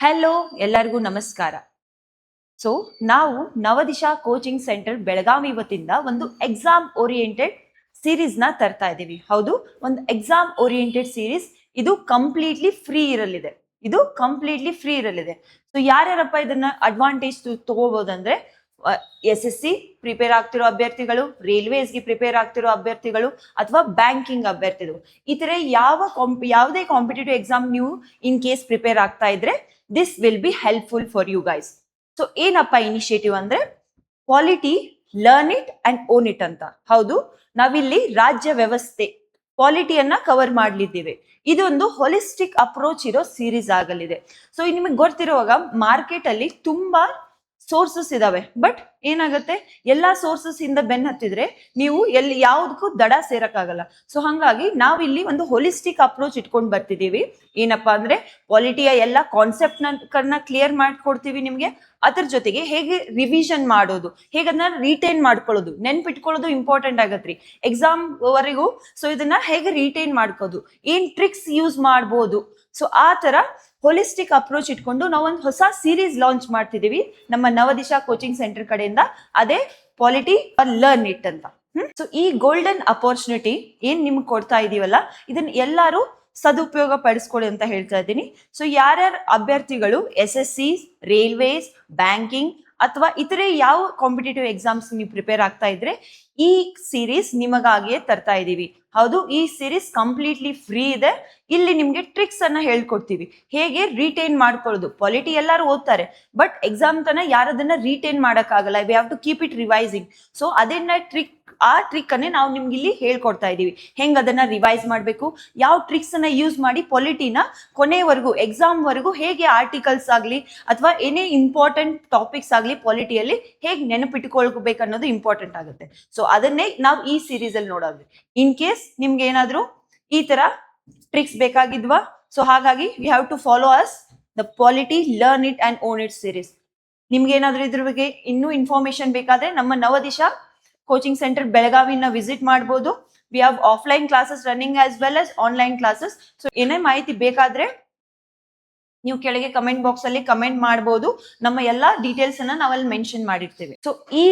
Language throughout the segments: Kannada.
ಹಲೋ, ಎಲ್ಲರಿಗೂ ನಮಸ್ಕಾರ. ಸೊ ನಾವು ನವದಿಶಾ ಕೋಚಿಂಗ್ ಸೆಂಟರ್ ಬೆಳಗಾವಿ ವತಿಯಿಂದ ಒಂದು ಎಕ್ಸಾಮ್ ಓರಿಯೆಂಟೆಡ್ ಸೀರೀಸ್ ನ ತರ್ತಾ ಇದ್ದೀವಿ. ಹೌದು, ಒಂದು ಎಕ್ಸಾಮ್ ಓರಿಯೆಂಟೆಡ್ ಸೀರೀಸ್. ಇದು ಕಂಪ್ಲೀಟ್ಲಿ ಫ್ರೀ ಇರಲಿದೆ. ಸೊ ಯಾರ್ಯಾರಪ್ಪ ಇದನ್ನ ಅಡ್ವಾಂಟೇಜ್ ತಗೋಬಹುದಂದ್ರೆ SSC ಪ್ರಿಪೇರ್ ಆಗ್ತಿರೋ ಅಭ್ಯರ್ಥಿಗಳು, ರೈಲ್ವೇಸ್ಗೆ ಪ್ರಿಪೇರ್ ಆಗ್ತಿರೋ ಅಭ್ಯರ್ಥಿಗಳು, ಅಥವಾ ಬ್ಯಾಂಕಿಂಗ್ ಅಭ್ಯರ್ಥಿಗಳು. ಈ ತರ ಯಾವುದೇ ಕಾಂಪಿಟೇಟಿವ್ ಎಕ್ಸಾಮ್ ನೀವು ಇನ್ ಕೇಸ್ ಪ್ರಿಪೇರ್ ಆಗ್ತಾ ಇದ್ರೆ this will be helpful for you guys. So ಏನಪ್ಪ ಇನಿಷಿಯೇಟಿವ್ ಅಂದ್ರೆ polity learn it and own it ಅಂತ. ಹೌದು, ನಾವಿಲ್ಲಿ ರಾಜ್ಯ ವ್ಯವಸ್ಥೆ ಪಾಲಿಟಿಯನ್ನ ಕವರ್ ಮಾಡ್ಲಿದ್ದೇವೆ. ಇದೊಂದು ಹೊಲಿಸ್ಟಿಕ್ ಅಪ್ರೋಚ್ ಇರೋ ಸೀರೀಸ್ ಆಗಲಿದೆ. ಸೊ ನಿಮಗೆ ಗೊತ್ತಿರುವಾಗ ಮಾರ್ಕೆಟ್ ಅಲ್ಲಿ ತುಂಬಾ ಸೋರ್ಸಸ್ ಇದಾವೆ, ಬಟ್ ಏನಾಗುತ್ತೆ, ಎಲ್ಲಾ ಸೋರ್ಸಸ್ ಇಂದ ಬೆನ್ ಹತ್ತಿದ್ರೆ ನೀವು ಯಾವ್ದಕ್ಕೂ ದಡ ಸೇರಕ್ಕಾಗಲ್ಲ. ಸೊ ಹಂಗಾಗಿ ನಾವಿಲ್ಲಿ ಒಂದು ಹೊಲಿಸ್ಟಿಕ್ ಅಪ್ರೋಚ್ ಇಟ್ಕೊಂಡು ಬರ್ತಿದೀವಿ. ಏನಪ್ಪಾ ಅಂದ್ರೆ ಪಾಲಿಟಿಯ ಎಲ್ಲ ಕಾನ್ಸೆಪ್ಟ್ ನ ಕ್ಲಿಯರ್ ಮಾಡ್ಕೊಡ್ತೀವಿ ನಿಮ್ಗೆ. ಅದ್ರ ಜೊತೆಗೆ ಹೇಗೆ ರಿವಿಷನ್ ಮಾಡೋದು, ಹೇಗೆ ಅದನ್ನ ರಿಟೈನ್ ಮಾಡ್ಕೊಳ್ಳೋದು, ನೆನ್ಪಿಟ್ಕೊಳ್ಳೋದು ಇಂಪಾರ್ಟೆಂಟ್ ಆಗತ್ರಿ ಎಕ್ಸಾಮ್ ವರೆಗೂ. ಸೊ ಇದನ್ನ ಹೇಗೆ ರಿಟೈನ್ ಮಾಡ್ಕೋದು, ಏನ್ ಟ್ರಿಕ್ಸ್ ಯೂಸ್ ಮಾಡ್ಬೋದು. ಸೊ ಆ ತರ ಹೋಲಿಸ್ಟಿಕ್ ಅಪ್ರೋಚ್ ಇಟ್ಕೊಂಡು ನಾವೊಂದು ಹೊಸ ಸೀರೀಸ್ ಲಾಂಚ್ ಮಾಡ್ತಿದೀವಿ ನಮ್ಮ ನವದಿಶಾ ಕೋಚಿಂಗ್ ಸೆಂಟರ್ ಕಡೆಯಿಂದ. ಅದೇ ಪಾಲಿಟಿ ಲರ್ನ್ ಇಟ್ ಅಂತ. ಸೊ ಈ ಗೋಲ್ಡನ್ ಅಪರ್ಚುನಿಟಿ ಏನ್ ನಿಮ್ಗೆ ಕೊಡ್ತಾ ಇದೀವಲ್ಲ, ಇದನ್ನ ಎಲ್ಲಾರು ಸದುಪಯೋಗ ಪಡಿಸ್ಕೊಳ್ಳಿ ಅಂತ ಹೇಳ್ತಾ ಇದ್ದೀನಿ. ಸೊ ಯಾರ್ಯಾರ ಅಭ್ಯರ್ಥಿಗಳು SSC, ರೈಲ್ವೇಸ್, ಬ್ಯಾಂಕಿಂಗ್ ಅಥವಾ ಇತರೆ ಯಾವ ಕಾಂಪಿಟೇಟಿವ್ ಎಕ್ಸಾಮ್ಸ್ ನೀವು ಪ್ರಿಪೇರ್ ಆಗ್ತಾ ಇದ್ರೆ ಈ ಸೀರೀಸ್ ನಿಮಗಾಗಿಯೇ ತರ್ತಾ ಇದೀವಿ. ಹೌದು, ಈ ಸೀರೀಸ್ ಕಂಪ್ಲೀಟ್ಲಿ ಫ್ರೀ ಇದೆ. ಇಲ್ಲಿ ನಿಮ್ಗೆ ಟ್ರಿಕ್ಸ್ ಅನ್ನ ಹೇಳ್ಕೊಡ್ತೀವಿ, ಹೇಗೆ ರಿಟೈನ್ ಮಾಡ್ಕೊಳ್ಳೋದು. ಪಾಲಿಟಿ ಎಲ್ಲರೂ ಓದ್ತಾರೆ, ಬಟ್ ಎಕ್ಸಾಮ್ ತನ ಯಾರದನ್ನ ರಿಟೈನ್ ಮಾಡಕ್ಕಾಗಲ್ಲ. We have to keep it revising. So ಅದನ್ನ ಆ ಟ್ರಿಕ್ ಅನ್ನೇ ನಾವು ನಿಮ್ಗೆ ಇಲ್ಲಿ ಹೇಳ್ಕೊಡ್ತಾ ಇದೀವಿ. ಹೆಂಗ್ ಅದನ್ನ ರಿವೈಸ್ ಮಾಡ್ಬೇಕು, ಯಾವ ಟ್ರಿಕ್ಸ್ ಅನ್ನ ಯೂಸ್ ಮಾಡಿ ಪಾಲಿಟಿನ ಕೊನೆವರೆಗೂ ಎಕ್ಸಾಮ್ ವರೆಗೂ ಹೇಗೆ ಆರ್ಟಿಕಲ್ಸ್ ಆಗ್ಲಿ ಅಥವಾ ಏನೇ ಇಂಪಾರ್ಟೆಂಟ್ ಟಾಪಿಕ್ಸ್ ಆಗ್ಲಿ ಪಾಲಿಟಿಯಲ್ಲಿ ಹೇಗೆ ನೆನಪಿಟ್ಕೊಳ್ಬೇಕು ಅನ್ನೋದು ಇಂಪಾರ್ಟೆಂಟ್ ಆಗುತ್ತೆ. ಸೊ ಅದನ್ನೇ ನಾವು ಈ ಸೀರೀಸ್ ಅಲ್ಲಿ ನೋಡೋದು. ಇನ್ ಕೇಸ್ ನಿಮ್ಗೆ ಏನಾದ್ರು ಈ ತರ ಟ್ರಿಕ್ಸ್ ಬೇಕಾಗಿದ್ವಾ, ಸೊ ಹಾಗಾಗಿ we have to follow us the polity learn it and own it series. ನಿಮ್ಗೆ ಏನಾದ್ರು ಇದ್ರ ಬಗ್ಗೆ ಇನ್ನೂ ಇನ್ಫಾರ್ಮೇಶನ್ ಬೇಕಾದ್ರೆ ನಮ್ಮ ನವದಿಶಾ ಕೋಚಿಂಗ್ ಸೆಂಟರ್ ಬೆಳಗಾವಿನ ವಿಸಿಟ್ ಮಾಡಬಹುದು. We have offline classes running as well as online classes. So ಏನೇ ಮಾಹಿತಿ ಬೇಕಾದ್ರೆ ನೀವು ಕೆಳಗೆ ಕಮೆಂಟ್ ಬಾಕ್ಸ್ ಅಲ್ಲಿ ಕಮೆಂಟ್ ಮಾಡಬಹುದು. ನಮ್ಮ ಎಲ್ಲಾ ಡೀಟೇಲ್ಸ್ ಅನ್ನ ನಾವಲ್ಲಿ ಮೆನ್ಷನ್ ಮಾಡಿರ್ತೀವಿ. ಸೊ ಈ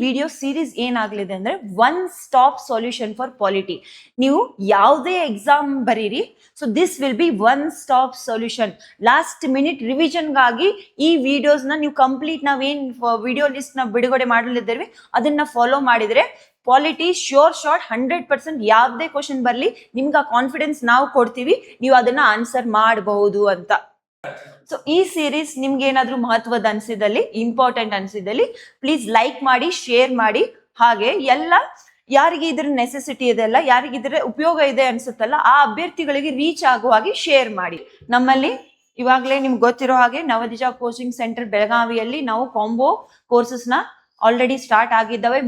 ವಿಡಿಯೋ ಸೀರೀಸ್ ಏನಾಗ್ಲಿದೆ ಅಂದ್ರೆ one stop solution for polity. ನೀವು ಯಾವುದೇ ಎಕ್ಸಾಮ್ ಬರೀರಿ, so this will B one stop solution. Last minute revision ಗಾಗಿ ಈ ವಿಡಿಯೋಸ್ ನ ನೀವು ಕಂಪ್ಲೀಟ್ ನಾವೇನ್ ವಿಡಿಯೋ ಲಿಸ್ಟ್ ನ ಬಿಡುಗಡೆ ಮಾಡಲಿದ್ದೇವೆ ಅದನ್ನ ಫಾಲೋ ಮಾಡಿದ್ರೆ ಪಾಲಿಟಿ ಶೋರ್ ಶಾರ್ಟ್ 100% ಯಾವ್ದೇ ಕ್ವಶನ್ ಬರ್ಲಿ ನಿಮ್ಗೆ ಆ ಕಾನ್ಫಿಡೆನ್ಸ್ ನಾವು ಕೊಡ್ತೀವಿ, ನೀವು ಅದನ್ನ ಆನ್ಸರ್ ಮಾಡಬಹುದು ಅಂತ. ಸೊ ಈ ಸೀರೀಸ್ ನಿಮ್ಗೆ ಏನಾದ್ರೂ ಮಹತ್ವದ ಅನ್ಸಿದಲ್ಲಿ, ಇಂಪಾರ್ಟೆಂಟ್ ಅನ್ಸಿದಲ್ಲಿ ಪ್ಲೀಸ್ ಲೈಕ್ ಮಾಡಿ, ಶೇರ್ ಮಾಡಿ. ಹಾಗೆ ಎಲ್ಲ ಯಾರಿಗೆ ಇದ್ರ ನೆಸೆಸಿಟಿ ಇದೆಲ್ಲ, ಯಾರಿಗೆ ಇದ್ರ ಉಪಯೋಗ ಇದೆ ಅನ್ಸುತ್ತಲ್ಲ ಆ ಅಭ್ಯರ್ಥಿಗಳಿಗೆ ರೀಚ್ ಆಗುವ ಹಾಗೆ ಶೇರ್ ಮಾಡಿ. ನಮ್ಮಲ್ಲಿ ಇವಾಗಲೇ ನಿಮ್ಗೆ ಗೊತ್ತಿರೋ ಹಾಗೆ ನವದಿಶಾ ಕೋಚಿಂಗ್ ಸೆಂಟರ್ ಬೆಳಗಾವಿಯಲ್ಲಿ ನಾವು ಕಾಂಬೋ ಕೋರ್ಸಸ್ ನ ಆಲ್ರೆಡಿ ಸ್ಟಾರ್ಟ್ ಆಗಿದ್ದಾವೆ.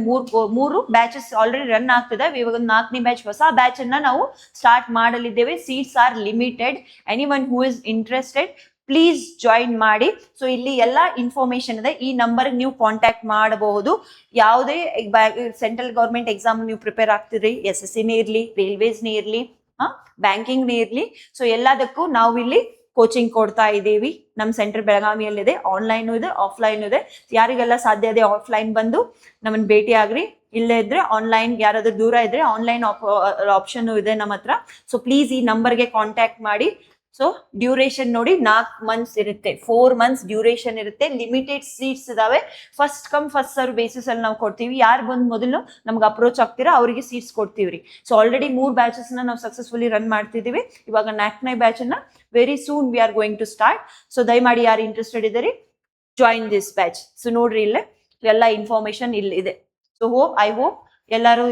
ಮೂರು ಬ್ಯಾಚಸ್ ಆಲ್ರೆಡಿ ರನ್ ಆಗ್ತಿದಾವೆ. ಇವಾಗ ಒಂದು 4ನೇ ಬ್ಯಾಚ್ ಹೊಸ ಬ್ಯಾಚ್ ಅನ್ನ ನಾವು ಸ್ಟಾರ್ಟ್ ಮಾಡಲಿದ್ದೇವೆ. Seats are limited. Anyone who is interested please join ಮಾಡಿ. ಸೊ ಇಲ್ಲಿ ಎಲ್ಲಾ ಇನ್ಫಾರ್ಮೇಶನ್ ಇದೆ, ಈ ನಂಬರ್ ನೀವು ಕಾಂಟ್ಯಾಕ್ಟ್ ಮಾಡಬಹುದು. ಯಾವುದೇ ಸೆಂಟ್ರಲ್ ಗೌರ್ಮೆಂಟ್ ಎಕ್ಸಾಮ್ ನೀವು ಪ್ರಿಪೇರ್ ಆಗ್ತಿದ್ರಿ, SSCನೇ ಇರ್ಲಿ, ರೈಲ್ವೇಸ್ನೇ ಇರ್ಲಿ, ಬ್ಯಾಂಕಿಂಗ್ನೇ ಇರ್ಲಿ, ಸೊ ಎಲ್ಲದಕ್ಕೂ ನಾವು ಇಲ್ಲಿ ಕೋಚಿಂಗ್ ಕೊಡ್ತಾ ಇದ್ದೀವಿ. ನಮ್ಮ ಸೆಂಟರ್ ಬೆಳಗಾವಿಯಲ್ಲಿದೆ, ಆನ್ಲೈನ್ ಇದೆ, ಆಫ್ಲೈನ್ ಇದೆ. ಯಾರಿಗೆಲ್ಲ ಸಾಧ್ಯ ಇದೆ ಆಫ್ಲೈನ್ ಬಂದು ನಮ್ಮನ್ನ ಭೇಟಿ ಆಗ್ರಿ. ಇಲ್ಲೇ ಇದ್ರೆ ಆನ್ಲೈನ್, ಯಾರಾದ್ರೂ ದೂರ ಇದ್ರೆ ಆನ್ಲೈನ್ ಆಪ್ಷನ್ ಇದೆ ನಮ್ಮ ಹತ್ರ. ಸೊ ಪ್ಲೀಸ್ ಈ ನಂಬರ್ಗೆ ಕಾಂಟ್ಯಾಕ್ಟ್ ಮಾಡಿ. ಸೊ ಡ್ಯೂರೇಷನ್ ನೋಡಿ 4 months ಇರುತ್ತೆ, 4 months ಡ್ಯೂರೇಷನ್ ಇರುತ್ತೆ. ಲಿಮಿಟೆಡ್ ಸೀಟ್ಸ್ ಇದಾವೆ. First come first serve basis ಅಲ್ಲಿ ನಾವು ಕೊಡ್ತೀವಿ. ಯಾರು ಬಂದು ಮೊದಲು ನಮ್ಗೆ ಅಪ್ರೋಚ್ ಆಗ್ತೀರಾ ಅವರಿಗೆ ಸೀಟ್ಸ್ ಕೊಡ್ತೀವ್ರಿ. ಸೊ ಆಲ್ರೆಡಿ 3 ಬ್ಯಾಚಸ್ ನಾವು ಸಕ್ಸಸ್ಫುಲಿ ರನ್ ಮಾಡ್ತಿದೀವಿ. ಇವಾಗ 4ನೇ ಬ್ಯಾಚ್ ಅನ್ನ very soon we are going to start. So ದಯಮಾಡಿ ಯಾರು ಇಂಟ್ರೆಸ್ಟೆಡ್ ಇದ್ದೀರಿ ಜಾಯಿನ್ ದಿಸ್ ಬ್ಯಾಚ್. ಸೊ ನೋಡ್ರಿ, ಇಲ್ಲೇ ಎಲ್ಲ ಇನ್ಫಾರ್ಮೇಶನ್ ಇಲ್ಲಿ ಇದೆ. ಸೊ ಐ ಹೋಪ್ ಎಲ್ಲರೂ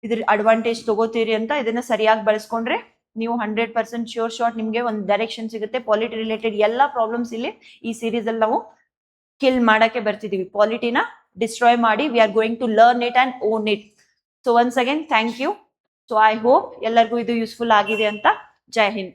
ಇದ್ರ ಅಡ್ವಾಂಟೇಜ್ ತಗೋತೀರಿ ಅಂತ. ಇದನ್ನ ಸರಿಯಾಗಿ ಬಳಸ್ಕೊಂಡ್ರೆ ನೀವು 100% ಶೋರ್ ಶಾರ್ಟ್ ನಿಮ್ಗೆ ಒಂದು ಡೈರೆಕ್ಷನ್ ಸಿಗುತ್ತೆ. ಪಾಲಿಟಿ ರಿಲೇಟೆಡ್ ಎಲ್ಲಾ ಪ್ರಾಬ್ಲಮ್ಸ್ ಇಲ್ಲಿ ಈ ಸೀರೀಸ್ ಅಲ್ಲಿ ನಾವು ಕಿಲ್ ಮಾಡಕ್ಕೆ ಬರ್ತಿದೀವಿ. ಪಾಲಿಟಿನ ಡಿಸ್ಟ್ರಾಯ್ ಮಾಡಿ we are going to learn it and own it. So once again thank you. So I hope ಎಲ್ಲರಿಗೂ ಇದು ಯೂಸ್ಫುಲ್ ಆಗಿದೆ ಅಂತ. ಜೈ ಹಿಂದ್.